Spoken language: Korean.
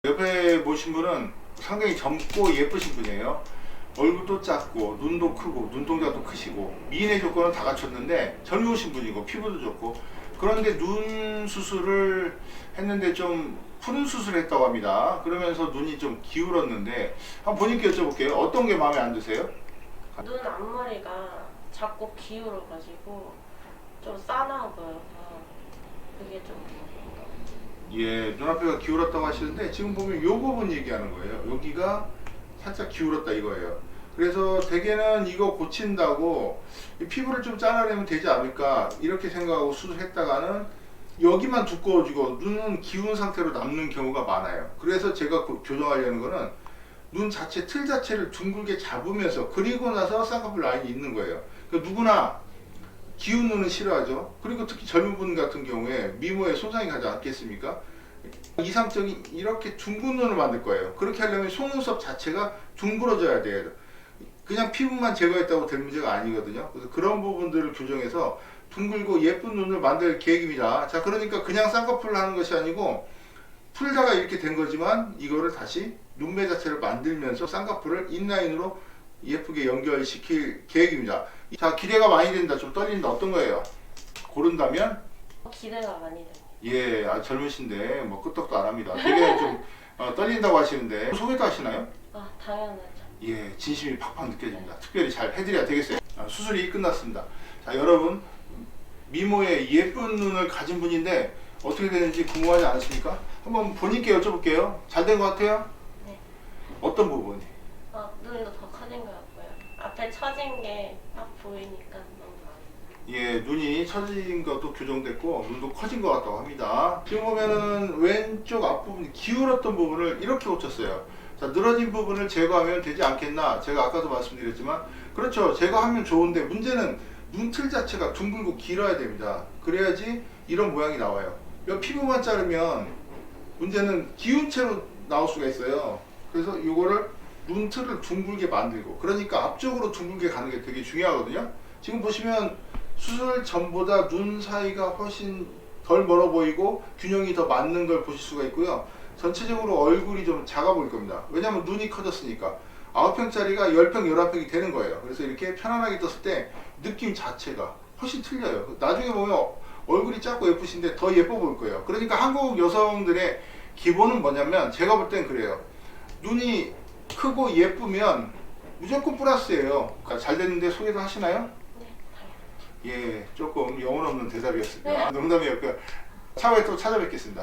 옆에 보신 분은 상당히 젊고 예쁘신 분이에요. 얼굴도 작고 눈도 크고 눈동자도 크시고 미인의 조건은 다 갖췄는데 젊으신 분이고 피부도 좋고, 그런데 눈 수술을 했는데 좀 푸른 수술을 했다고 합니다. 그러면서 눈이 좀 기울었는데 한번 본인께 여쭤볼게요. 어떤 게 마음에 안 드세요? 눈 앞머리가 자꾸 기울어가지고 좀 싸나워 보여서 그게 좀 예, 눈앞에가 기울었다고 하시는데 지금 보면 요 부분 얘기하는 거예요. 여기가 살짝 기울었다 이거예요. 그래서 대개는 이거 고친다고 이 피부를 좀 잘라내면 되지 않을까 이렇게 생각하고 수술했다가는 여기만 두꺼워지고 눈은 기운 상태로 남는 경우가 많아요. 그래서 제가 교정하려는 거는 눈 자체 틀 자체를 둥글게 잡으면서, 그리고 나서 쌍꺼풀 라인이 있는 거예요. 그러니까 누구나 기운 눈은 싫어하죠. 그리고 특히 젊은 분 같은 경우에 미모에 손상이 가지 않겠습니까? 이상적인 이렇게 둥근 눈을 만들 거예요. 그렇게 하려면 속눈썹 자체가 둥그러져야 돼요. 그냥 피부만 제거했다고 될 문제가 아니거든요. 그래서 그런 부분들을 교정해서 둥글고 예쁜 눈을 만들 계획입니다. 자, 그러니까 그냥 쌍꺼풀을 하는 것이 아니고 풀다가 이렇게 된 거지만 이거를 다시 눈매 자체를 만들면서 쌍꺼풀을 인라인으로 예쁘게 연결시킬 계획입니다. 자, 기대가 많이 된다, 좀 떨린다, 어떤 거예요? 고른다면? 기대가 많이 됩니다. 예, 아주 젊으신데 뭐 끄떡도 안 합니다. 되게 좀 떨린다고 하시는데 소개도 하시나요? 아, 당연하죠. 예, 진심이 팍팍 느껴집니다. 특별히 잘 해드려야 되겠어요. 수술이 끝났습니다. 자, 여러분, 미모에 예쁜 눈을 가진 분인데 어떻게 되는지 궁금하지 않으십니까? 한번 본인께 여쭤볼게요. 잘 된 것 같아요? 네. 어떤 부분이? 눈도 더 커진 것 같고요. 앞에 처진 게 딱 보이니까 너무 예, 눈이 처진 것도 교정됐고 눈도 커진 것 같다고 합니다. 지금 보면은 왼쪽 앞부분 기울었던 부분을 이렇게 고쳤어요. 자, 늘어진 부분을 제거하면 되지 않겠나? 제가 아까도 말씀드렸지만 그렇죠, 제거하면 좋은데 문제는 눈틀 자체가 둥글고 길어야 됩니다. 그래야지 이런 모양이 나와요. 이 피부만 자르면 문제는 기운 채로 나올 수가 있어요. 그래서 이거를 눈틀을 둥글게 만들고, 그러니까 앞쪽으로 둥글게 가는 게 되게 중요하거든요. 지금 보시면 수술 전보다 눈 사이가 훨씬 덜 멀어 보이고 균형이 더 맞는 걸 보실 수가 있고요. 전체적으로 얼굴이 좀 작아 보일 겁니다. 왜냐하면 눈이 커졌으니까 9평짜리가 10평, 11평이 되는 거예요. 그래서 이렇게 편안하게 떴을 때 느낌 자체가 훨씬 틀려요. 나중에 보면 얼굴이 작고 예쁘신데 더 예뻐 보일 거예요. 그러니까 한국 여성들의 기본은 뭐냐면 제가 볼 땐 그래요. 눈이 크고 예쁘면 무조건 플러스예요. 그러니까 잘 됐는데 소개도 하시나요? 네, 당연하죠. 예, 조금 영혼 없는 대답이었습니다. 농담이었고요. 차후에 또 찾아뵙겠습니다.